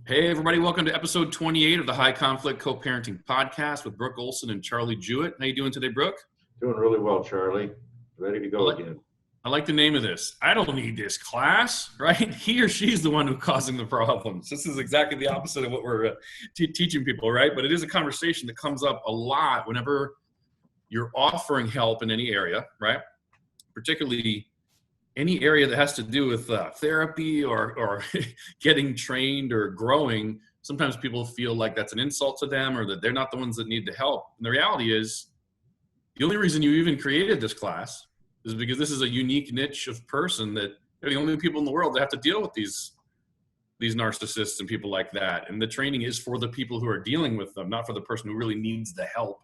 Hey, everybody. Welcome to episode 28 of the High Conflict Co-Parenting Podcast with Brook Olson and Charlie Jewett. How you doing today, Brook? Doing really well, Charlie. Ready to go again. I like the name of this. I don't need this class, right? He or she's the one who's causing the problems. This is exactly the opposite of what we're teaching people, right? But it is a conversation that comes up a lot whenever you're offering help in any area, right? Particularly any area that has to do with therapy or getting trained or growing. Sometimes people feel like that's an insult to them or that they're not the ones that need the help. And the reality is, the only reason you even created this class is because this is a unique niche of person that they're the only people in the world that have to deal with these narcissists and people like that. And the training is for the people who are dealing with them, not for the person who really needs the help,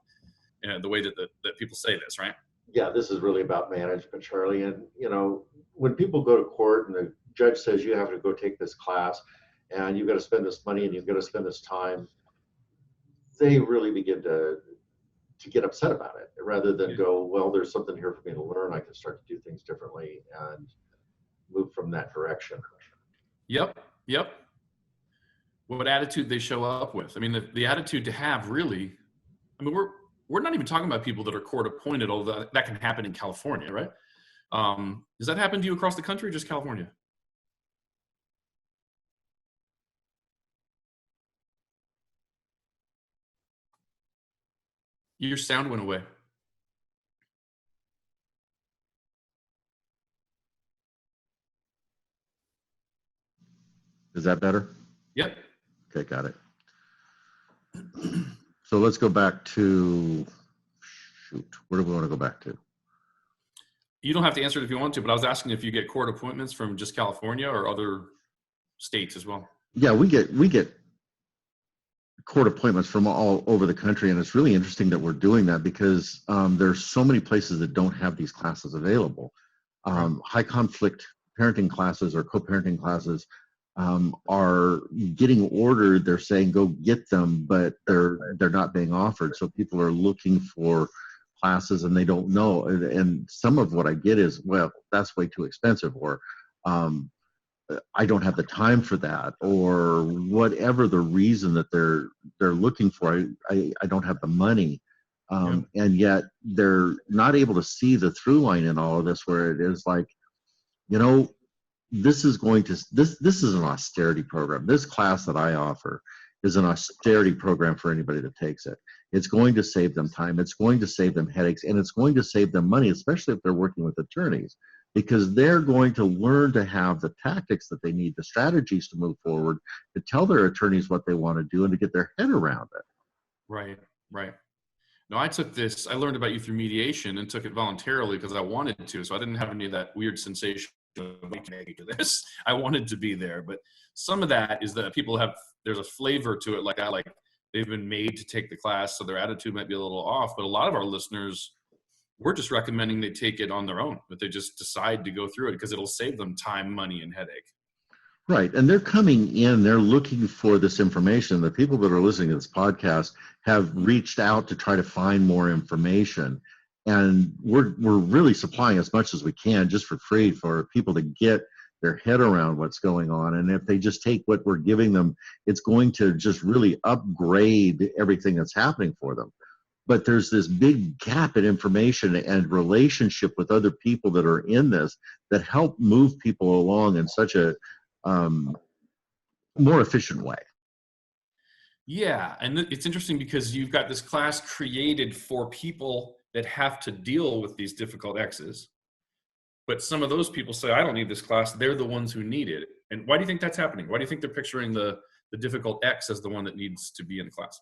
the way that people say this, right? Yeah, this is really about management, Charlie. And, when people go to court and the judge says you have to go take this class and you've got to spend this money and you've got to spend this time, they really begin to get upset about it rather than go, well, there's something here for me to learn. I can start to do things differently and move from that direction. Yep. What attitude they show up with. I mean, the attitude to have really, I mean, we're not even talking about people that are court appointed, although that can happen in California, right? Does that happen to you across the country or just California? Your sound went away. Is that better? Yep. Okay, got it. So let's go back to, where do we want to go back to? You don't have to answer it if you want to, but I was asking if you get court appointments from just California or other states as well. Yeah, we get court appointments from all over the country, and it's really interesting that we're doing that because there's so many places that don't have these classes available. High conflict parenting classes or co-parenting classes are getting ordered. They're saying go get them, but they're not being offered. So people are looking for classes and they don't know. And some of what I get is, well, that's way too expensive, or I don't have the time for that, or whatever the reason that they're looking for. I don't have the money. And yet they're not able to see the through line in all of this, where it is like, this is an austerity program. This class that I offer is an austerity program for anybody that takes it. It's going to save them time. It's going to save them headaches, and it's going to save them money, especially if they're working with attorneys, because they're going to learn to have the tactics that they need, the strategies to move forward, to tell their attorneys what they want to do and to get their head around it. Right. No, I learned about you through mediation and took it voluntarily because I wanted to. So I didn't have any of that weird sensation of making to this. I wanted to be there. But some of that is that there's a flavor to it, like they've been made to take the class, so their attitude might be a little off. But a lot of our listeners, we're just recommending they take it on their own, that they just decide to go through it because it'll save them time, money, and headache. Right. And they're coming in, they're looking for this information. The people that are listening to this podcast have reached out to try to find more information. And we're really supplying as much as we can just for free for people to get their head around what's going on. And if they just take what we're giving them, it's going to just really upgrade everything that's happening for them. But there's this big gap in information and relationship with other people that are in this that help move people along in such a more efficient way. Yeah, and it's interesting because you've got this class created for people that have to deal with these difficult exes. But some of those people say, I don't need this class. They're the ones who need it. And why do you think that's happening? Why do you think they're picturing the difficult ex as the one that needs to be in the class?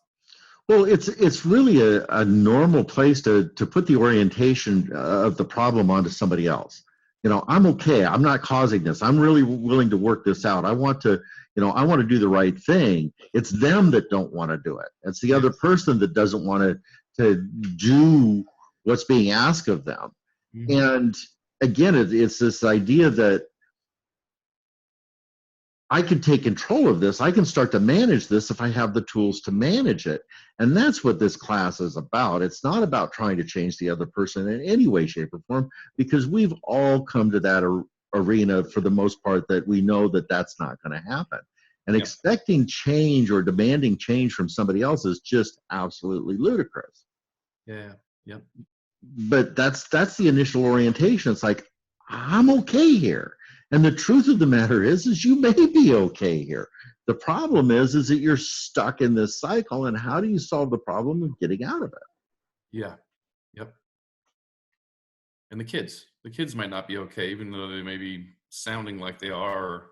Well, it's really a normal place to put the orientation of the problem onto somebody else. I'm okay. I'm not causing this. I'm really willing to work this out. I want to do the right thing. It's them that don't want to do it. It's the other person that doesn't want to do what's being asked of them. Mm-hmm. And again, it's this idea that I can take control of this. I can start to manage this if I have the tools to manage it. And that's what this class is about. It's not about trying to change the other person in any way, shape, or form, because we've all come to that arena for the most part that we know that that's not going to happen. And Yep. expecting change or demanding change from somebody else is just absolutely ludicrous. Yeah. Yep. But that's the initial orientation. It's like, I'm okay here. And the truth of the matter is you may be okay here. The problem is that you're stuck in this cycle, and how do you solve the problem of getting out of it? Yeah. Yep. And the kids might not be okay, even though they may be sounding like they are, or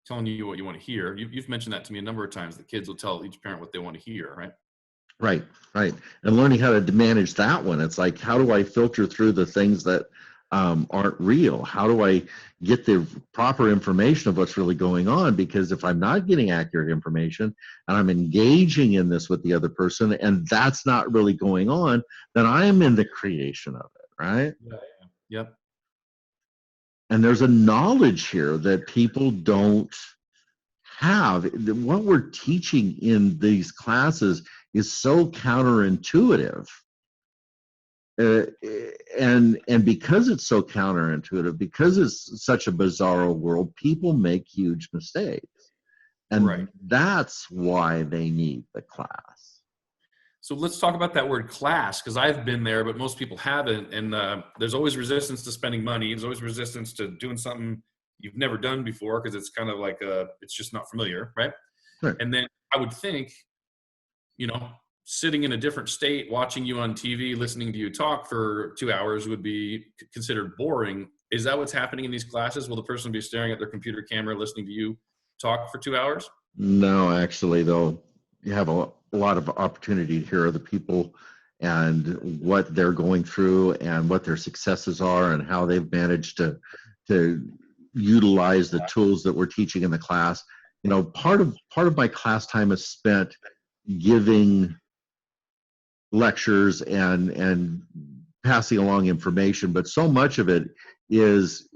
telling you what you want to hear. You've mentioned that to me a number of times. The kids will tell each parent what they want to hear, right? Right, right. And learning how to manage that one. It's like, how do I filter through the things that aren't real? How do I get the proper information of what's really going on? Because if I'm not getting accurate information and I'm engaging in this with the other person and that's not really going on, then I'm in the creation of it, right? Yeah. Yep. And there's a knowledge here that people don't have. What we're teaching in these classes is so counterintuitive. And because it's so counterintuitive, because it's such a bizarre world, people make huge mistakes. And Right. that's why they need the class. So let's talk about that word class, because I've been there, but most people haven't. And there's always resistance to spending money. There's always resistance to doing something you've never done before, because it's kind of like it's just not familiar, right? Right. And then I would think, sitting in a different state, watching you on TV, listening to you talk for 2 hours would be considered boring. Is that what's happening in these classes? Will the person be staring at their computer camera, listening to you talk for 2 hours? No, actually, though, you have a lot of opportunity to hear other people and what they're going through and what their successes are and how they've managed to utilize the tools that we're teaching in the class. Part of my class time is spent giving lectures and passing along information, but so much of it is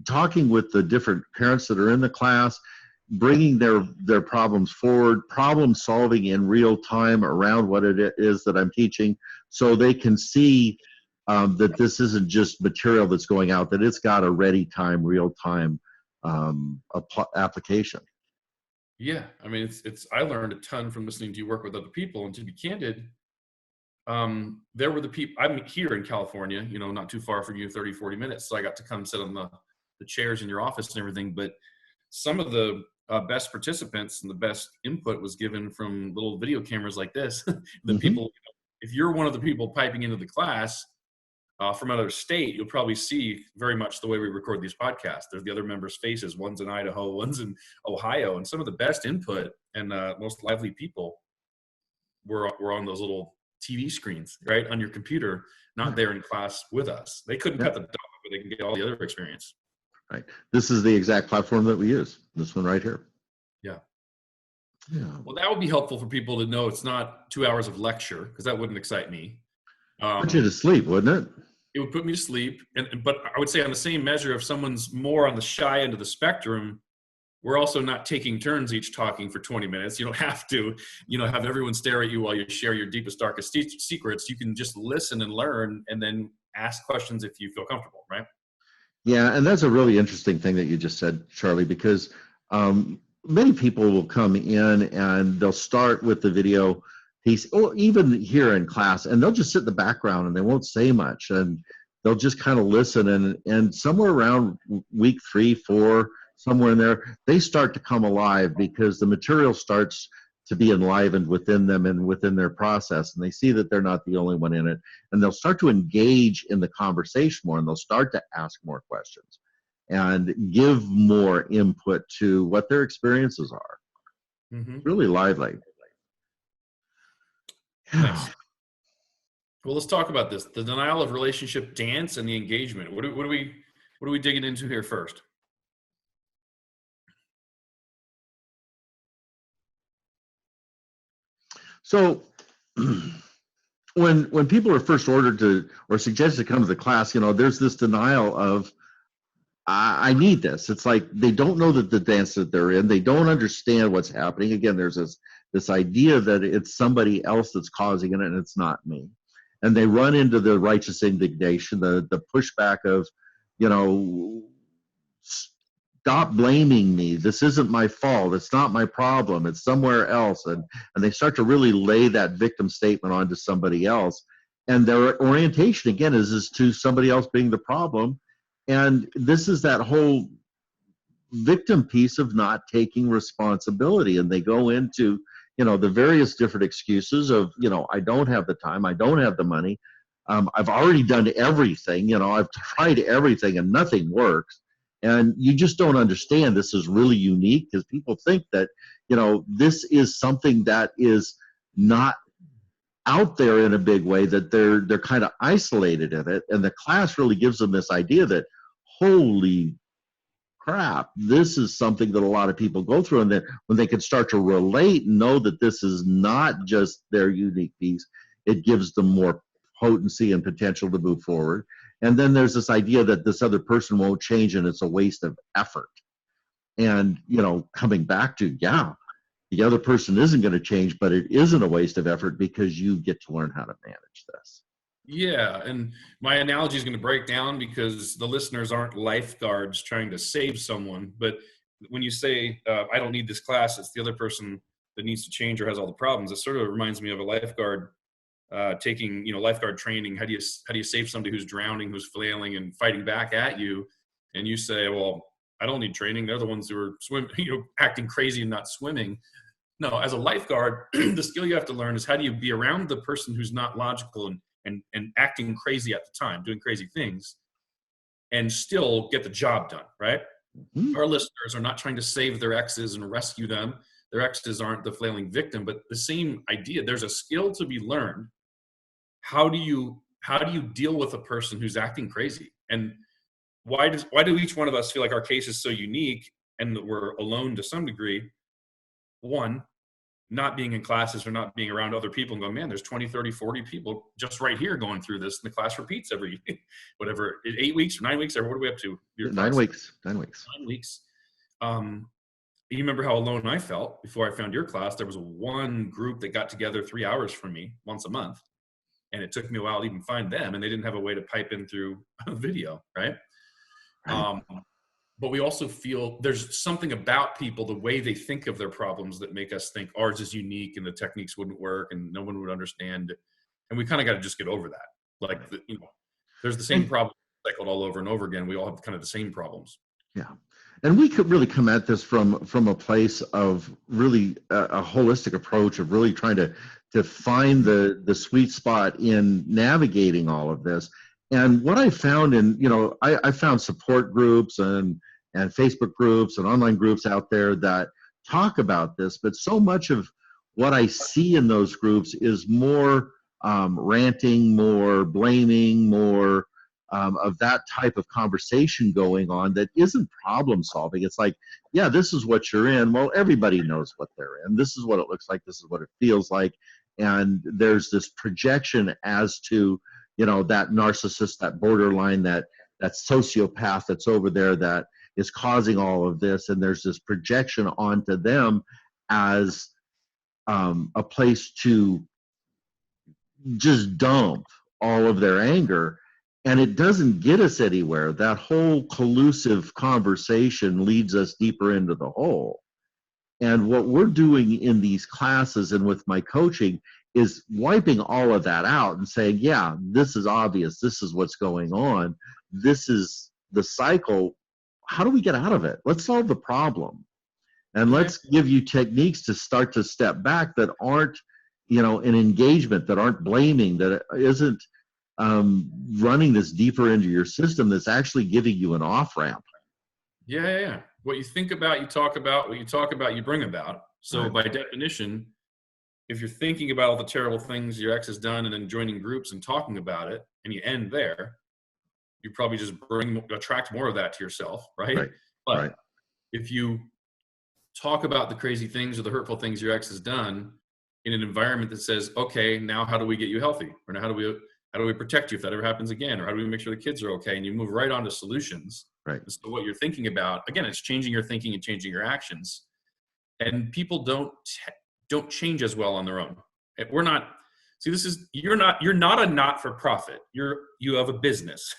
talking with the different parents that are in the class, bringing their problems forward, problem solving in real time around what it is that I'm teaching, so they can see that this isn't just material that's going out, that it's got a ready time, real time application. Yeah, I mean, it's. I learned a ton from listening to you work with other people, and to be candid, there were the people. I'm here in California, not too far from you, 30, 40 minutes. So I got to come sit on the chairs in your office and everything. But some of the best participants and the best input was given from little video cameras like this. The people, if you're one of the people piping into the class from another state, you'll probably see very much the way we record these podcasts. There's the other members' faces. One's in Idaho, one's in Ohio, and some of the best input and most lively people were on those little TV screens, right, on your computer, not there in class with us. They couldn't cut the dog, but they can get all the other experience. Right. This is the exact platform that we use. This one right here. Yeah. Yeah. Well, that would be helpful for people to know it's not 2 hours of lecture, because that wouldn't excite me. Put you to sleep, wouldn't it? It would put me to sleep. But I would say on the same measure, if someone's more on the shy end of the spectrum, we're also not taking turns each talking for 20 minutes. You don't have to, have everyone stare at you while you share your deepest, darkest secrets. You can just listen and learn and then ask questions if you feel comfortable, right? Yeah, and that's a really interesting thing that you just said, Charlie, because many people will come in and they'll start with the video piece, or even here in class, and they'll just sit in the background and they won't say much, and they'll just kind of listen. And somewhere around week 3, 4, somewhere in there, they start to come alive because the material starts to be enlivened within them and within their process, and they see that they're not the only one in it, and they'll start to engage in the conversation more, and they'll start to ask more questions and give more input to what their experiences are. Mm-hmm. Really lively. Nice. Well, let's talk about this: the denial of relationship dance and the engagement. What are we digging into here first? So when people are first ordered to or suggested to come to the class, there's this denial of, I need this. It's like they don't know that the dance that they're in, they don't understand what's happening. Again, there's this idea that it's somebody else that's causing it and it's not me. And they run into the righteous indignation, the pushback of, stop blaming me. This isn't my fault. It's not my problem. It's somewhere else. And they start to really lay that victim statement onto somebody else. And their orientation, again, is to somebody else being the problem. And this is that whole victim piece of not taking responsibility. And they go into, the various different excuses of, I don't have the time. I don't have the money. I've already done everything. I've tried everything and nothing works. And you just don't understand this is really unique, because people think that, this is something that is not out there in a big way, that they're kind of isolated in it. And the class really gives them this idea that, holy crap, this is something that a lot of people go through. And then when they can start to relate and know that this is not just their unique piece, it gives them more potency and potential to move forward. And then there's this idea that this other person won't change and it's a waste of effort. And, coming back to, the other person isn't going to change, but it isn't a waste of effort because you get to learn how to manage this. Yeah, and my analogy is going to break down because the listeners aren't lifeguards trying to save someone. But when you say, I don't need this class, it's the other person that needs to change or has all the problems. It sort of reminds me of a lifeguard taking, lifeguard training. How do you save somebody who's drowning, who's flailing and fighting back at you? And you say, well, I don't need training. They're the ones who are acting crazy and not swimming. No, as a lifeguard, the skill you have to learn is how do you be around the person who's not logical and acting crazy at the time, doing crazy things, and still get the job done, right? Mm-hmm. Our listeners are not trying to save their exes and rescue them. Their exes aren't the flailing victim, but the same idea. There's a skill to be learned. How do you deal with a person who's acting crazy? And why do each one of us feel like our case is so unique and that we're alone to some degree? One, not being in classes or not being around other people and going, man, there's 20, 30, 40 people just right here going through this. And the class repeats every, 8 weeks or 9 weeks, or what are we up to? 9 weeks. 9 weeks. You remember how alone I felt before I found your class? There was one group that got together 3 hours from me once a month. And it took me a while to even find them. And they didn't have a way to pipe in through a video, right? But we also feel there's something about people, the way they think of their problems, that make us think ours is unique and the techniques wouldn't work and no one would understand. And we kind of got to just get over that. Like, there's the same problem cycled all over and over again. We all have kind of the same problems. Yeah. And we could really come at this from a place of really a holistic approach of really trying to find the sweet spot in navigating all of this. And what I found I found support groups and Facebook groups and online groups out there that talk about this, but so much of what I see in those groups is more ranting, more blaming, more of that type of conversation going on that isn't problem solving. It's like, yeah, this is what you're in. Well, everybody knows what they're in. This is what it looks like. This is what it feels like. And there's this projection as to, that narcissist, that borderline, that sociopath that's over there that is causing all of this. And there's this projection onto them as a place to just dump all of their anger. And it doesn't get us anywhere. That whole collusive conversation leads us deeper into the hole. And what we're doing in these classes and with my coaching is wiping all of that out and saying, yeah, this is obvious. This is what's going on. This is the cycle. How do we get out of it? Let's solve the problem. And let's give you techniques to start to step back that aren't, an engagement, that aren't blaming, that isn't running this deeper into your system, that's actually giving you an off-ramp. Yeah. What you think about, you talk about. What you talk about, you bring about. So right. By definition, if you're thinking about all the terrible things your ex has done and then joining groups and talking about it, and you end there, you probably just attract more of that to yourself, right? But if you talk about the crazy things or the hurtful things your ex has done in an environment that says, okay, now how do we get you healthy? Or now how do we protect you if that ever happens again? Or how do we make sure the kids are okay? And you move right on to solutions. Right. So what you're thinking about, again, it's changing your thinking and changing your actions. And people don't change as well on their own. We're not, you're not a not-for-profit. You have a business,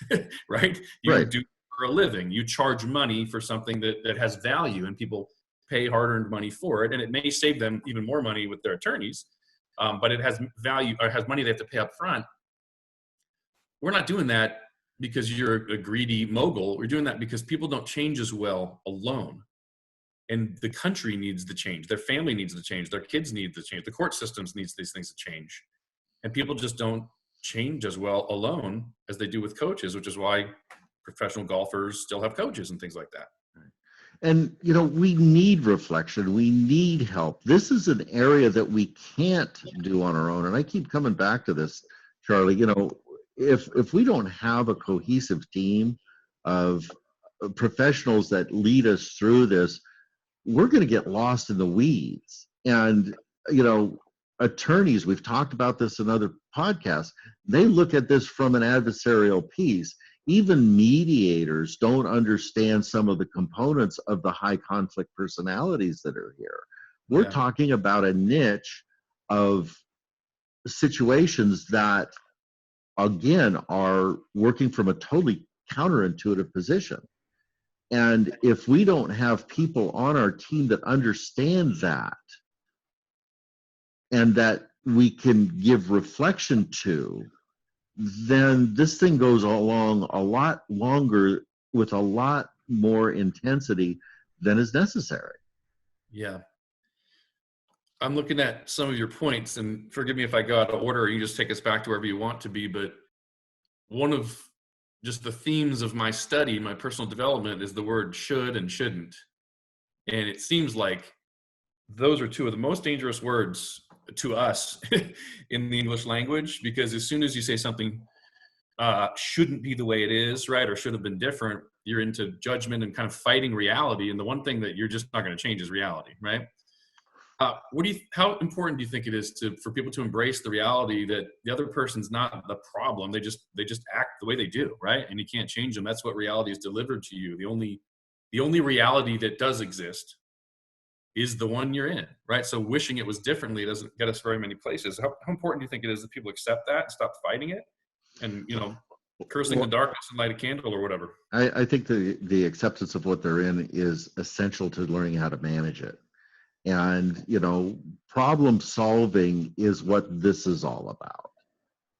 right? You do for a living. You charge money for something that has value, and people pay hard-earned money for it, and it may save them even more money with their attorneys, but it has value, or has money they have to pay up front. We're not doing that because you're a greedy mogul. We're doing that because people don't change as well alone. And the country needs to change. Their family needs to change. Their kids need to change. The court systems needs these things to change. And people just don't change as well alone as they do with coaches, which is why professional golfers still have coaches and things like that. And, we need reflection. We need help. This is an area that we can't do on our own. And I keep coming back to this, Charlie. If we don't have a cohesive team of professionals that lead us through this, we're going to get lost in the weeds. And, attorneys, we've talked about this in other podcasts, they look at this from an adversarial piece. Even mediators don't understand some of the components of the high conflict personalities that are here. We're talking about a niche of situations that, again, are working from a totally counterintuitive position. And if we don't have people on our team that understand that, and that we can give reflection to, then this thing goes along a lot longer with a lot more intensity than is necessary. Yeah. I'm looking at some of your points, and forgive me if I go out of order, or you just take us back to wherever you want to be, but one of just the themes of my study, my personal development, is the word should and shouldn't. And it seems like those are two of the most dangerous words to us in the English language, because as soon as you say something shouldn't be the way it is, right, or should have been different, you're into judgment and kind of fighting reality. And the one thing that you're just not going to change is reality, right? How important do you think it is for people to embrace the reality that the other person's not the problem? They just act the way they do, right? And you can't change them. That's what reality is delivered to you. The only reality that does exist is the one you're in, right? So wishing it was differently doesn't get us very many places. How important do you think it is that people accept that and stop fighting it, and cursing the darkness and light a candle or whatever? I think the acceptance of what they're in is essential to learning how to manage it. And, problem solving is what this is all about.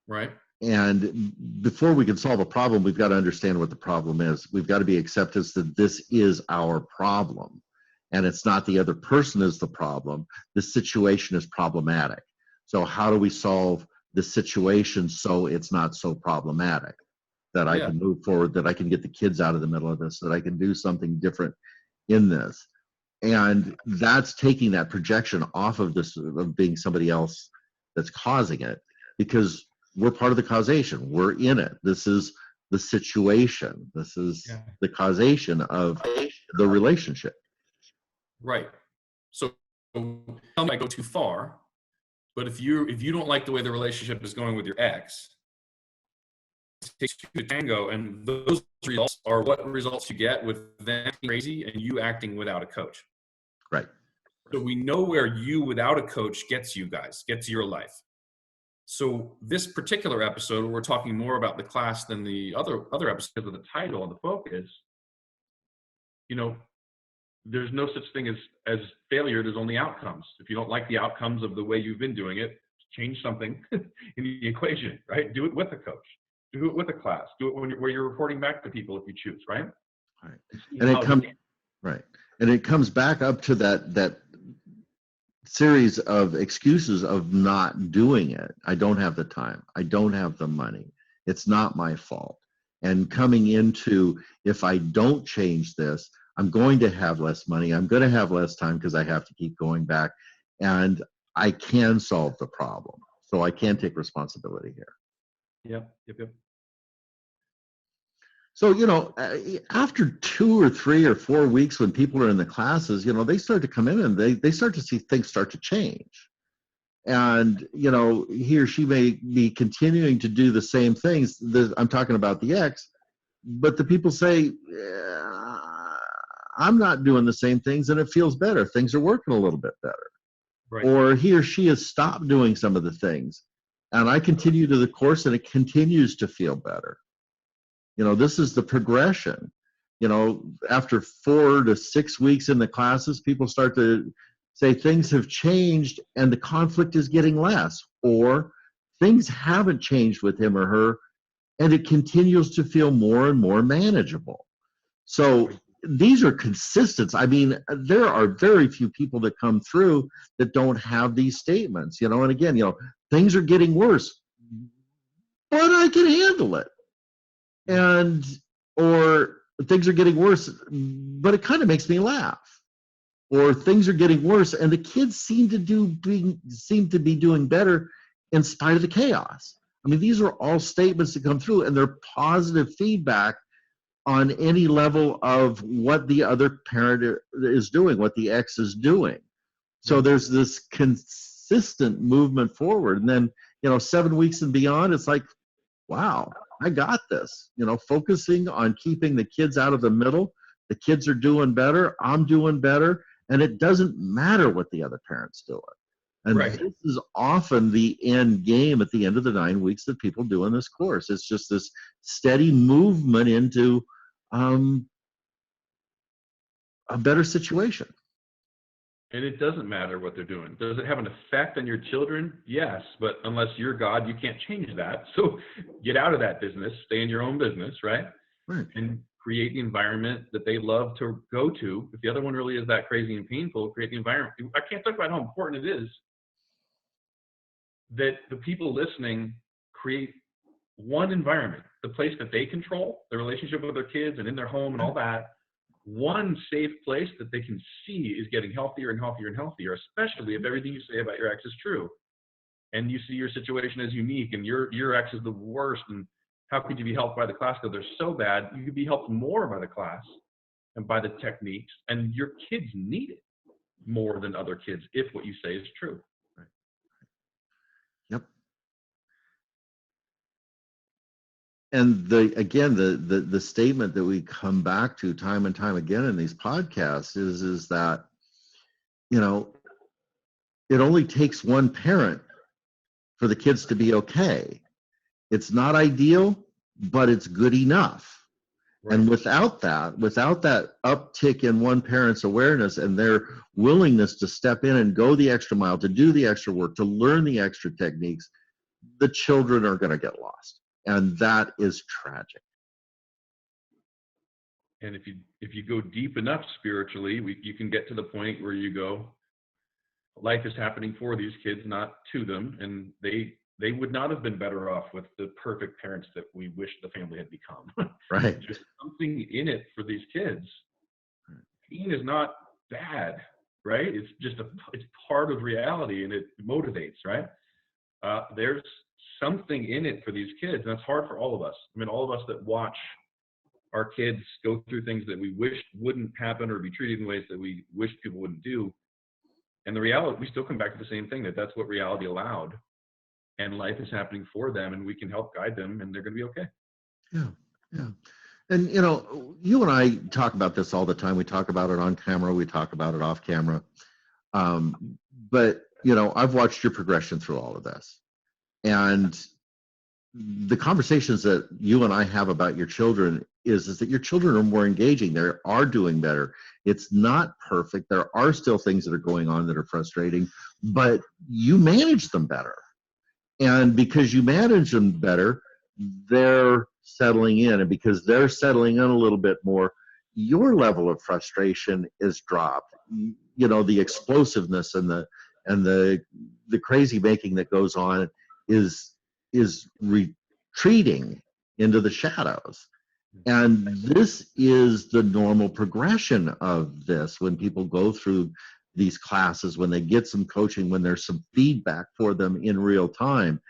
Right. And before we can solve a problem, we've got to understand what the problem is. We've got to be acceptance that this is our problem. And it's not the other person is the problem. The situation is problematic. So how do we solve the situation so it's not so problematic? That I can move forward, that I can get the kids out of the middle of this, that I can do something different in this. And that's taking that projection off of this, of being somebody else that's causing it, because we're part of the causation. We're in it. This is the situation. This is the causation of the relationship. Right. So tell me I go too far, but if you don't like the way the relationship is going with your ex, it takes two to tango, and those results are what results you get with them acting crazy and you acting without a coach. Right. So we know where you without a coach gets you guys, gets your life. So this particular episode, we're talking more about the class than the other episodes of the title and the focus. There's no such thing as failure. There's only outcomes. If you don't like the outcomes of the way you've been doing it, change something in the equation, right? Do it with a coach. Do it with a class. Do it where you're reporting back to people if you choose, right? Right. And it comes back up to that series of excuses of not doing it. I don't have the time. I don't have the money. It's not my fault. And coming into, if I don't change this, I'm going to have less money. I'm going to have less time because I have to keep going back. And I can solve the problem. So I can take responsibility here. Yep. So, after 2 or 3 or 4 weeks when people are in the classes, they start to come in and they start to see things start to change. And, he or she may be continuing to do the same things. I'm talking about the ex, but the people say, I'm not doing the same things and it feels better. Things are working a little bit better. Right. Or he or she has stopped doing some of the things and I continue to the course and it continues to feel better. This is the progression. After 4 to 6 weeks in the classes, people start to say things have changed and the conflict is getting less, or things haven't changed with him or her and it continues to feel more and more manageable. So these are consistent. I mean, there are very few people that come through that don't have these statements, and again, things are getting worse, but I can handle it. And, or things are getting worse, but it kind of makes me laugh. Or things are getting worse and the kids seem to be doing better in spite of the chaos. I mean, these are all statements that come through and they're positive feedback on any level of what the other parent is doing, what the ex is doing. So there's this consistent movement forward. And then, 7 weeks and beyond, it's like, wow, I got this. Focusing on keeping the kids out of the middle. The kids are doing better. I'm doing better. And it doesn't matter what the other parent's doing. And this is often the end game at the end of the 9 weeks that people do in this course. It's just this steady movement into a better situation. And it doesn't matter what they're doing. Does it have an effect on your children? Yes, but unless you're God, you can't change that. So get out of that business, stay in your own business, right? And create the environment that they love to go to. If the other one really is that crazy and painful, create the environment. I can't talk about how important it is that the people listening create one environment, the place that they control, the relationship with their kids and in their home and all that. One safe place that they can see is getting healthier and healthier and healthier, especially if everything you say about your ex is true. And you see your situation as unique and your ex is the worst. And how could you be helped by the class? Because they're so bad. You could be helped more by the class and by the techniques. And your kids need it more than other kids if what you say is true. Yep. And the statement that we come back to time and time again in these podcasts is that, it only takes one parent for the kids to be okay. It's not ideal, but it's good enough. And without that uptick in one parent's awareness and their willingness to step in and go the extra mile, to do the extra work, to learn the extra techniques, the children are going to get lost. And that is tragic. And if you go deep enough spiritually, you can get to the point where you go, life is happening for these kids, not to them. And they would not have been better off with the perfect parents that we wish the family had become. Right. There's something in it for these kids. Pain is not bad, right? It's just it's part of reality and it motivates, right? There's something in it for these kids, and that's hard for all of us. I mean, all of us that watch our kids go through things that we wish wouldn't happen or be treated in ways that we wish people wouldn't do. And the reality, we still come back to the same thing, that's what reality allowed. And life is happening for them, and we can help guide them, and they're going to be okay. Yeah. And, you and I talk about this all the time. We talk about it on camera. We talk about it off camera. But, I've watched your progression through all of this. And the conversations that you and I have about your children is that your children are more engaging. They are doing better. It's not perfect. There are still things that are going on that are frustrating, but you manage them better. And because you manage them better, they're settling in. And because they're settling in a little bit more, your level of frustration is dropped. The explosiveness and the crazy making that goes on is retreating into the shadows. And this is the normal progression of this when people go through these classes, when they get some coaching, when there's some feedback for them in real time.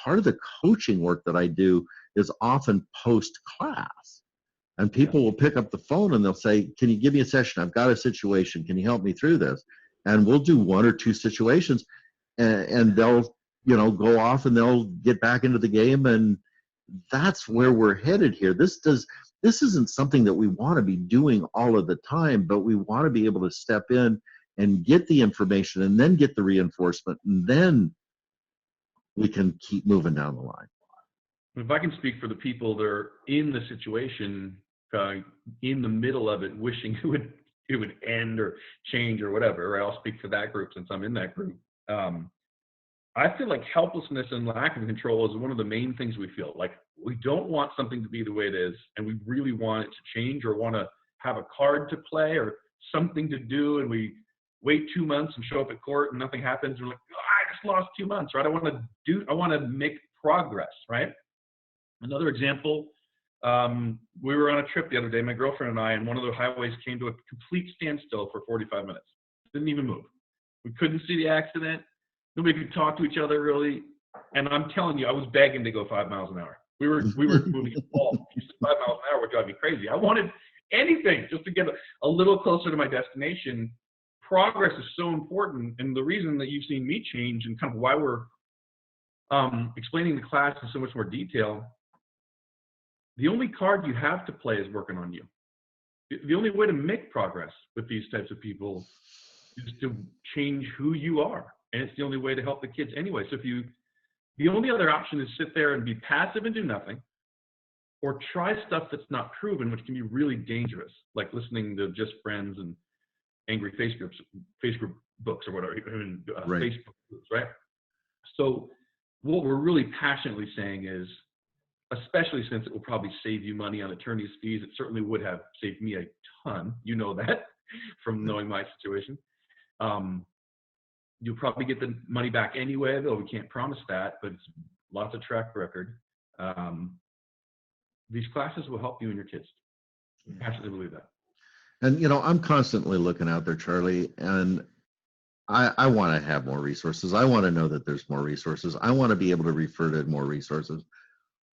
Part of the coaching work that I do is often post-class. And people will pick up the phone and they'll say, can you give me a session? I've got a situation. Can you help me through this? And we'll do 1 or 2 situations and they'll, go off and they'll get back into the game. And that's where we're headed here. This isn't something that we want to be doing all of the time, but we want to be able to step in and get the information and then get the reinforcement, and then we can keep moving down the line. If I can speak for the people that are in the situation, in the middle of it, wishing it would end or change or whatever. Right? I'll speak for that group since I'm in that group. I feel like helplessness and lack of control is one of the main things we feel. Like we don't want something to be the way it is, and we really want it to change or want to have a card to play or something to do, and we wait 2 months and show up at court and nothing happens. We're like, oh, I just lost 2 months, right? I want to make progress, right? Another example, we were on a trip the other day, my girlfriend and I, and one of the highways came to a complete standstill for 45 minutes. Didn't even move. We couldn't see the accident. Nobody could talk to each other really. And I'm telling you, I was begging to go 5 miles an hour. We were moving at all. 5 miles an hour would drive me crazy. I wanted anything just to get a little closer to my destination. Progress is so important, and the reason that you've seen me change and kind of why we're explaining the class in so much more detail, the only card you have to play is working on you. The only way to make progress with these types of people is to change who you are, and it's the only way to help the kids anyway. So the only other option is sit there and be passive and do nothing, or try stuff that's not proven, which can be really dangerous, like listening to Just Friends and angry Facebook books or whatever, Right. Facebook groups, right? So what we're really passionately saying is, especially since it will probably save you money on attorney's fees, it certainly would have saved me a ton. You know that from knowing my situation. You'll probably get the money back anyway, though we can't promise that, but it's lots of track record. These classes will help you and your kids. I passionately believe that. And, I'm constantly looking out there, Charlie, and I want to have more resources. I want to know that there's more resources. I want to be able to refer to more resources.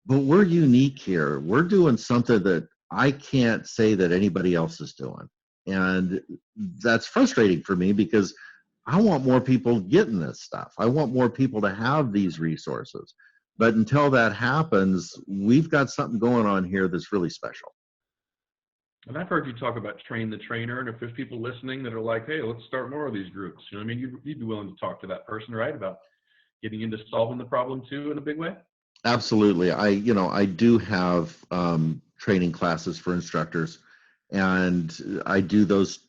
But we're unique here. We're doing something that I can't say that anybody else is doing. And that's frustrating for me because I want more people getting this stuff. I want more people to have these resources. But until that happens, we've got something going on here that's really special. And I've heard you talk about train the trainer, and if there's people listening that are like, hey, let's start more of these groups, you know what I mean? You'd be willing to talk to that person, right, about getting into solving the problem too in a big way? Absolutely. I do have training classes for instructors, and I do those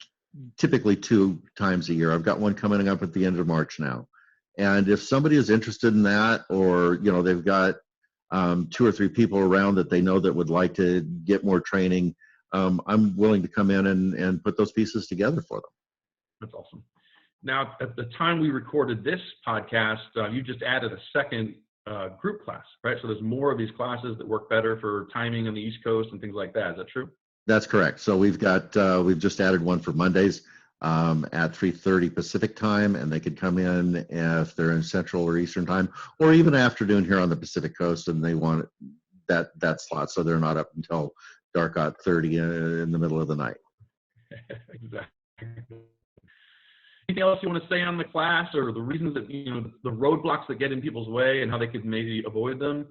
typically 2 times a year. I've got one coming up at the end of March now. And if somebody is interested in that, or, they've got 2 or 3 people around that they know that would like to get more training, I'm willing to come in and put those pieces together for them. That's awesome. Now, at the time we recorded this podcast, you just added a second group class, right? So there's more of these classes that work better for timing on the East Coast and things like that. Is that true? That's correct. So we've just added one for Mondays at 3:30 Pacific time, and they could come in if they're in Central or Eastern time, or even afternoon here on the Pacific Coast, and they want that slot, so they're not up until dark out 30 in the middle of the night. Exactly. Anything else you want to say on the class, or the reasons that, the roadblocks that get in people's way and how they could maybe avoid them?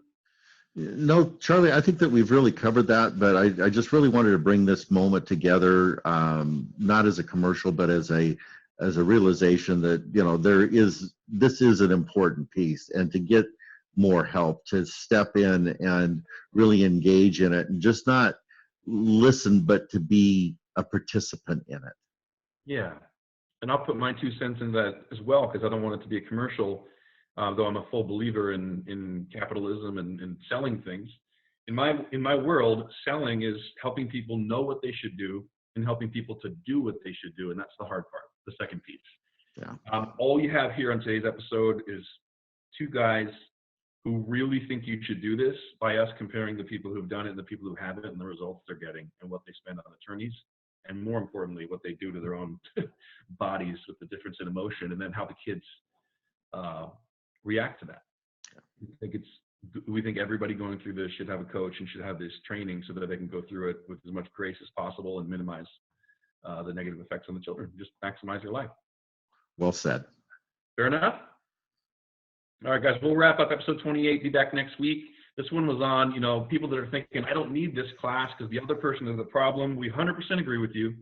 No, Charlie, I think that we've really covered that, but I just really wanted to bring this moment together, not as a commercial, but as a realization that, this is an important piece, and to get more help, to step in and really engage in it, and just not listen, but to be a participant in it. Yeah. And I'll put my 2 cents in that as well, because I don't want it to be a commercial, though I'm a full believer in capitalism and selling things. In my world, selling is helping people know what they should do and helping people to do what they should do. And that's the hard part, the second piece. Yeah. All you have here on today's episode is 2 guys who really think you should do this, by us comparing the people who've done it and the people who haven't, and the results they're getting and what they spend on attorneys. And more importantly, what they do to their own bodies with the difference in emotion, and then how the kids react to that. We think everybody going through this should have a coach and should have this training so that they can go through it with as much grace as possible and minimize the negative effects on the children. Just maximize your life. Well said. Fair enough? All right, guys, we'll wrap up episode 28. Be back next week. This one was on, people that are thinking, I don't need this class because the other person is the problem. We 100% agree with you.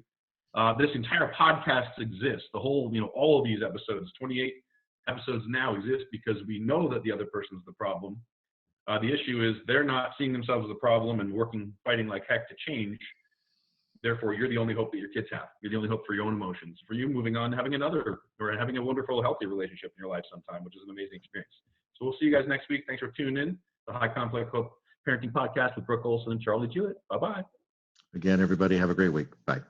This entire podcast exists. The whole, all of these episodes, 28 episodes now exist because we know that the other person is the problem. The issue is they're not seeing themselves as a problem and fighting like heck to change. Therefore, you're the only hope that your kids have. You're the only hope for your own emotions, for you moving on, having another, or having a wonderful, healthy relationship in your life sometime, which is an amazing experience. So we'll see you guys next week. Thanks for tuning in. The High Conflict Hope Parenting Podcast with Brooke Olson and Charlie Jewett. Bye-bye. Again, everybody have a great week. Bye.